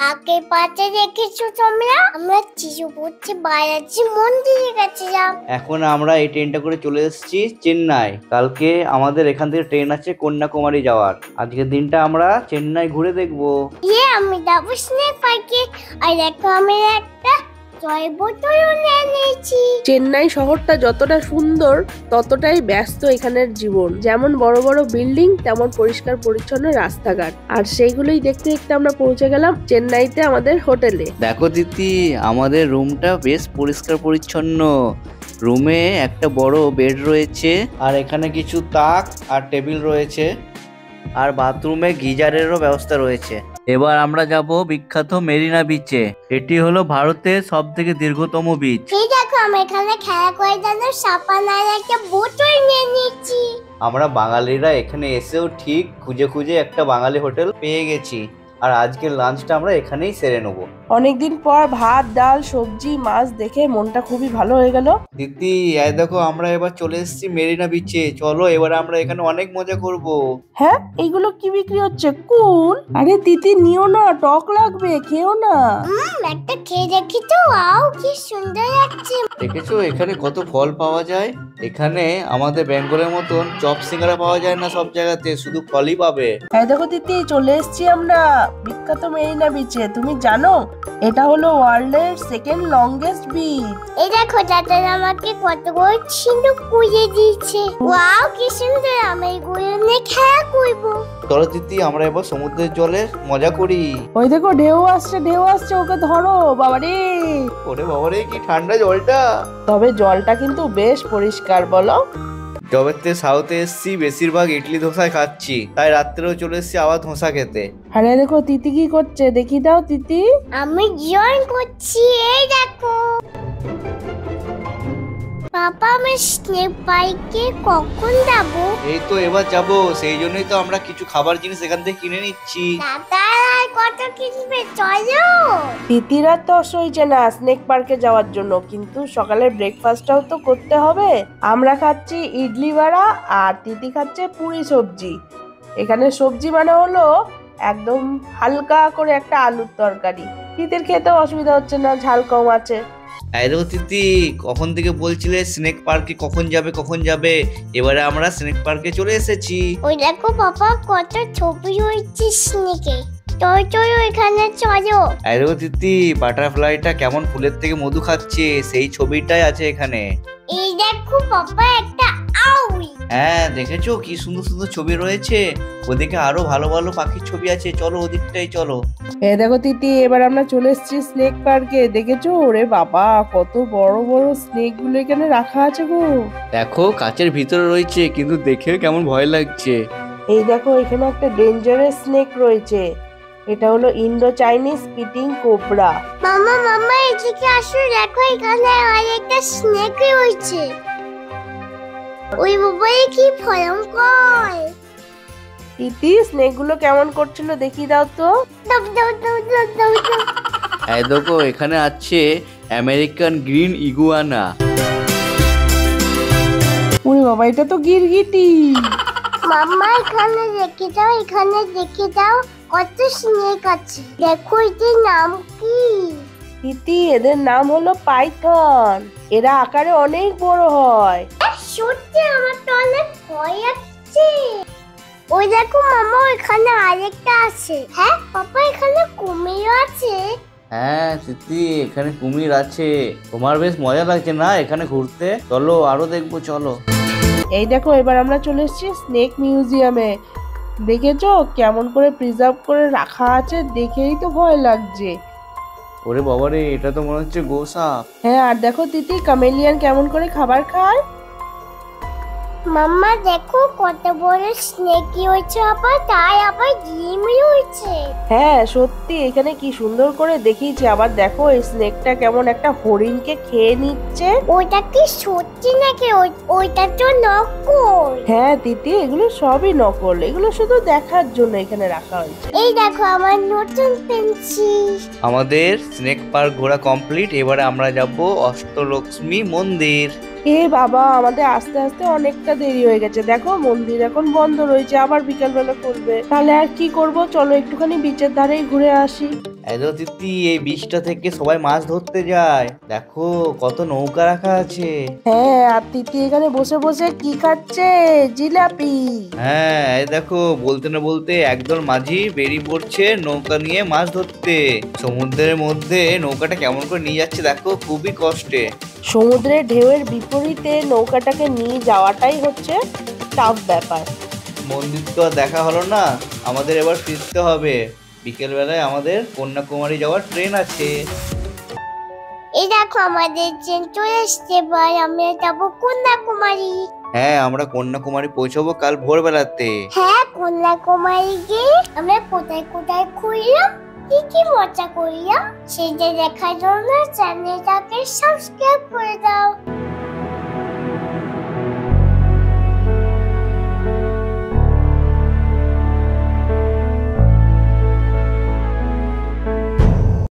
আগে পাতে দেখেছো তোমরা? আমরা চিরপুরতে বালাজি মন্দিরে গেছিলাম। এখন আমরা এই ট্রেনটা করে চলে এসেছি চেন্নাই। কালকে আমাদের এখান থেকে ট্রেন আছে কন্যাকুমারী যাওয়ার। আজকের দিনটা আমরা চেন্নাই ঘুরে দেখবো। আমি যাবো স্নেক পার্কে। আর দেখো আমি একটা জয় বোতলও নিয়ে নিয়েছি। চেন্নাই শহরটা যতটা সুন্দর ততটাই ব্যস্ত এখানের জীবন। যেমন বড় বড় বিল্ডিং, তেমন পরিষ্কার পরিচ্ছন্ন রাস্তাঘাট। আর সেইগুলোই দেখতে দেখতে আমরা পৌঁছে গেলাম চেন্নাইতে আমাদের হোটেলে। দেখো দিদি, আমাদের রুমটা বেশ পরিষ্কার পরিচ্ছন্ন। রুমে একটা বড় বেড রয়েছে, আর এখানে কিছু তাক আর টেবিল রয়েছে, আর বাথরুমে গিজারেরও ব্যবস্থা রয়েছে। এবার আমরা যাব বিখ্যাত মেরিনা বিচে। এটি হলো ভারতের সব থেকে দীর্ঘতম বিচ। এই দেখো আমি এখানে খেলা করে জানো সাপানার একটা বোতল নিয়ে নিয়েছি। আমরা বাঙালিরা এখানে এসেও ঠিক খুঁজে খুঁজে একটা বাঙালি হোটেল পেয়ে গেছি, আর আজকের লাঞ্চটা আমরা এখানেই সেরে নেবো। অনেকদিন পর ভাত, ডাল, সবজি, মাছ দেখে মনটা খুবই ভালো হয়ে গেল। দিদি, এই দেখো আমরা এবার চলে এসেছি মেরিনা বিচে। চলো এবার আমরা এখানে অনেক মজা করব। হ্যাঁ, এইগুলো কি বিক্রি হচ্ছে? কুল? আরে তিতি, নিও না, টক লাগবে, খেও না। একটা খেয়ে দেখি তো। ওয়াও, কি সুন্দর লাগছে। দেখেছো এখানে কত ফল পাওয়া যায়। এখানে আমাদের বেঙ্গলের মতন চপ সিঙ্গারা পাওয়া যায় না সব জায়গাতে, শুধু ফলই পাবে। হ্যাঁ দেখো তিতি, চলে এসেছি আমরা বিখ্যাত মেরিনা বিচে। তুমি জানো এটা হলো ওয়ার্ল্ডের সেকেন্ড লংগেস্ট বিচ। এই দেখো দাদা আমাকে কতগুলো সিন্ধুক কুড়িয়ে দিয়েছে। ওয়াও, কি সুন্দর। আমি এগুলো নিয়ে খেলা করবো। চলো দিদি, আমরা এবার সমুদ্রের জলে মজা করি। ওই দেখো ঢেউ আসছে, ঢেউ আসছে, ওকে ধরো। বাবারে, ওরে বাবারে, কি ঠান্ডা জলটা। তবে জলটা কিন্তু বেশ পরিষ্কার, বলো। জবেতে সাউথে এসছি, বেশিরভাগ ইডলি ধোসা খাচ্ছি, তাই রাত্রেও চলে এসছি আবার ধোসা খেতে। আরে দেখো তিতি কি করছে, দেখি দাও তিতি। আমি জয়েন করছি। এই দেখো পাপা, আমি স্নেক পার্কে কখন যাবো? এই তো এবার যাবো, সেই জন্যই তো আমরা কিছু খাবার জিনিস এখান থেকে কিনে নিচ্ছি। দাদা আর কত কিনবে, চলো। তিতিরা তো সইছে না স্নেক পার্কে যাওয়ার জন্য, কিন্তু সকালের ব্রেকফাস্টটাও তো করতে হবে। আমরা খাচ্ছি ইডলি বড়া, আর তিতি খাচ্ছে পুরি সবজি। এখানে সবজি মানে হলো একদম হালকা করে একটা আলুর তরকারি। তিতির খেতে অসুবিধা হচ্ছে না, ঝাল কম আছে। এই দেখো দিদি, কখন থেকে বলছিলে স্নেক পার্কে কখন যাবে কখন যাবে, এবারে আমরা স্নেক পার্কে চলে এসেছি। ওই দেখো পাপা, কত ছবি হয়েছে স্নেকে। চলো চলো, এখানে চলো। এই দেখো দিদি, বাটারফ্লাইটা কেমন ফুলের থেকে মধু খাচ্ছে, সেই ছবিটাই আছে এখানে। এই দেখো পাপা, একটা আউল। হ্যাঁ দেখেছো কি সুন্দর সুন্দর ছবি রয়েছে, ওদিকে আরো ভালো ভালো পাখির ছবি আছে, চলো ওদিকটাই চলো। এই দেখো তিতি, এবার আমরা চলে এসেছি স্নেক পার্কে। দেখেছো? ওরে বাবা, কত বড় বড় স্নেক গুলো এখানে রাখা আছে গো। দেখো কাচের ভিতরে রয়েছে, কিন্তু দেখেও কেমন ভয় লাগছে। এই দেখো, এখানে একটা ডেঞ্জারাস স্নেক রয়েছে। এটা হলো ইন্দো চাইনিজ স্পিটিং কোবরা। মামা মামা, এদিকে আসো, দেখো এখানে আরেকটা স্নেক রয়েছে। ওই বাবা, কি ভয়ঙ্কর। তিতি, স্নেক গুলো কেমন করছিল দেখি দাও তো। দাও দাও দাও দাও দাও দাও। এই দেখো এখানে আছে আমেরিকান গ্রিন ইগুয়ানা। ওরে বাবা, এটা তো গিরগিটি। মাম্মা, এখানে দেখে দাও, এখানে দেখে দাও, কত স্নেক আছে। দেখো এদের নাম কি? তিতি, এদের নাম হলো পাইথন। এরা আকারে অনেক বড় হয়। সত্যি, আমার তো অনেক ভয় লাগছে। ওই দেখো মামা, এখানে আরেকটা আছে। হ্যাঁ পাপা, এখানে কুমির আছে। হ্যাঁ দিদি, এখানে কুমির আছে। তোমার বেশ মজা লাগছে না এখানে ঘুরতে? চলো আরো দেখবো, চলো। এই দেখো, এবার আমরা চলে এসেছি স্নেক মিউজিয়ামে। দেখেছো কেমন করে প্রিজার্ভ করে রাখা আছে? দেখেই তো ভয় লাগছে। ওরে বাবারে, এটা তো মনে হচ্ছে গোসাপ। হ্যাঁ, আর দেখো তিতি, কামেলিয়ান কেমন করে খাবার খায়। মাম্মা দেখো কত বড় স্নেকি হয়েছে, আবার তাই আবার ডিম হয়েছে। হ্যাঁ সত্যি, এখানে কি সুন্দর করে দেখিয়েছে। আবার দেখো এই স্নেকটা কেমন একটা হরিণকে খেয়ে নিচ্ছে। ওটা কি সত্যি নাকি? ওইটা তো নকল। হ্যাঁ তিতি, এগুলো সবই নকল, এগুলো শুধু দেখার জন্য এখানে রাখা হয়েছে। এই দেখো আমার নতুন পেন্সিল। আমাদের স্নেক পার্ক ঘোরা কমপ্লিট। এবারে আমরা যাব অষ্টলক্ষ্মী মন্দির। এ বাবা, আমাদের আস্তে আস্তে অনেকটা দেরি হয়ে গেছে। দেখো মন্দির এখন বন্ধ রয়েছে, আবার বিকালবেলা করবে। তাহলে আর কি করব, চলো একটুখানি বিচের ধারেই ঘুরে আসি। এলো তিথি, এই বীজটা থেকে সবাই মাছ ধরতে যায়, দেখো কত নৌকা রাখা আছে। হ্যাঁ, আর তিথি এখানে বসে বসে কি খাচ্ছে? জিলাপি। হ্যাঁ, এই দেখো বলতে না বলতে একদল মাঝি বেরিয়ে পড়ছে নৌকা নিয়ে মাছ ধরতে। সমুদ্রের মধ্যে নৌকাটা কেমন করে নিয়ে যাচ্ছে দেখো, খুবই কষ্টে। সমুদ্রের ঢেউয়ের বিপরীতে নৌকাটাকে নিয়ে যাওয়াটাই হচ্ছে টাফ ব্যাপার। মন্দির তো আর দেখা হলো না, আমাদের এবার ফিরতে হবে। বিকেল বেলায় আমাদের কন্যাকুমারী যাওয়ার ট্রেন আছে। এই দেখো আমাদের ট্রেন চলে আসছে, এবার আমরা যাবো কন্যাকুমারী। হ্যাঁ, আমরা কন্যাকুমারী পৌঁছাবো কাল ভোরবেলাতে। হ্যাঁ, কন্যাকুমারী গিয়ে আমরা কোথায় কোথায় ঘুরলাম, কি কি মজা করলাম সেটা দেখার জন্য চ্যানেলটাকে সাবস্ক্রাইব করে দাও।